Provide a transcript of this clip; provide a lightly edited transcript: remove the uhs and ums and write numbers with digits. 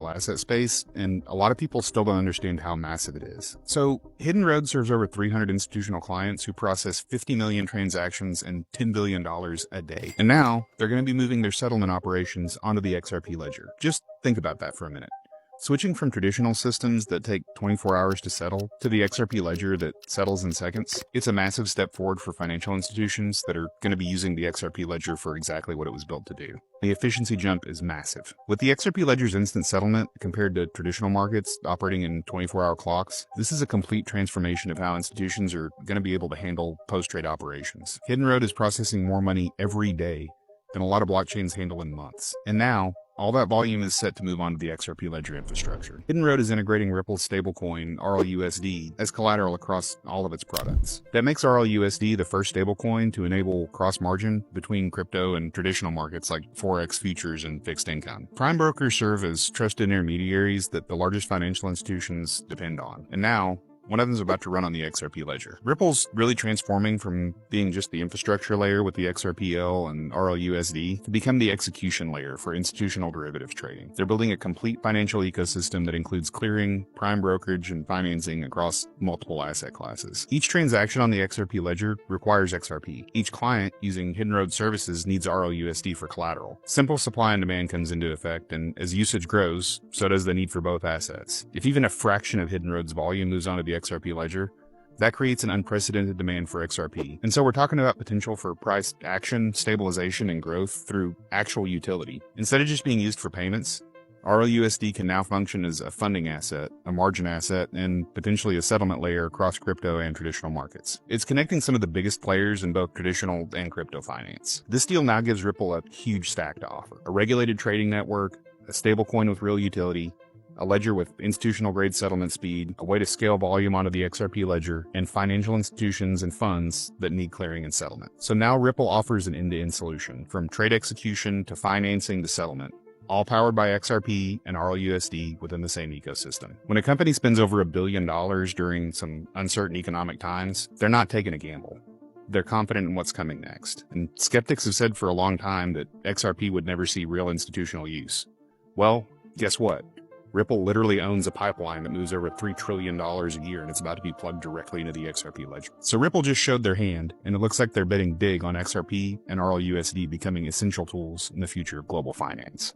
asset space, and a lot of people still don't understand how massive it is. So, Hidden Road serves over 300 institutional clients who process 50 million transactions and $10 billion a day. And now, they're going to be moving their settlement operations onto the XRP ledger. Just think about that for a minute. Switching from traditional systems that take 24 hours to settle to the XRP ledger that settles in seconds, it's a massive step forward for financial institutions that are going to be using the XRP ledger for exactly what it was built to do. The efficiency jump is massive. With the XRP ledger's instant settlement compared to traditional markets operating in 24-hour clocks, this is a complete transformation of how institutions are going to be able to handle post-trade operations. Hidden Road is processing more money every day than a lot of blockchains handle in months. And now, all that volume is set to move on to the XRP ledger infrastructure. Hidden Road is integrating Ripple's stablecoin, RLUSD, as collateral across all of its products. That makes RLUSD the first stablecoin to enable cross-margin between crypto and traditional markets like Forex futures and fixed income. Prime brokers serve as trusted intermediaries that the largest financial institutions depend on. And now, one of them is about to run on the XRP ledger. Ripple's really transforming from being just the infrastructure layer with the XRPL and RLUSD to become the execution layer for institutional derivatives trading. They're building a complete financial ecosystem that includes clearing, prime brokerage, and financing across multiple asset classes. Each transaction on the XRP ledger requires XRP. Each client using Hidden Road services needs RLUSD for collateral. Simple supply and demand comes into effect, and as usage grows, so does the need for both assets. If even a fraction of Hidden Road's volume moves onto the XRP ledger, that creates an unprecedented demand for XRP. And so we're talking about potential for price action, stabilization, and growth through actual utility. Instead of just being used for payments, RLUSD can now function as a funding asset, a margin asset, and potentially a settlement layer across crypto and traditional markets. It's connecting some of the biggest players in both traditional and crypto finance. This deal now gives Ripple a huge stack to offer: a regulated trading network, a stablecoin with real utility, a ledger with institutional-grade settlement speed, a way to scale volume onto the XRP ledger, and financial institutions and funds that need clearing and settlement. So now Ripple offers an end-to-end solution, from trade execution to financing to settlement, all powered by XRP and RLUSD within the same ecosystem. When a company spends over $1 billion during some uncertain economic times, they're not taking a gamble. They're confident in what's coming next. And skeptics have said for a long time that XRP would never see real institutional use. Well, guess what? Ripple literally owns a pipeline that moves over $3 trillion a year, and it's about to be plugged directly into the XRP ledger. So Ripple just showed their hand, and it looks like they're betting big on XRP and RLUSD becoming essential tools in the future of global finance.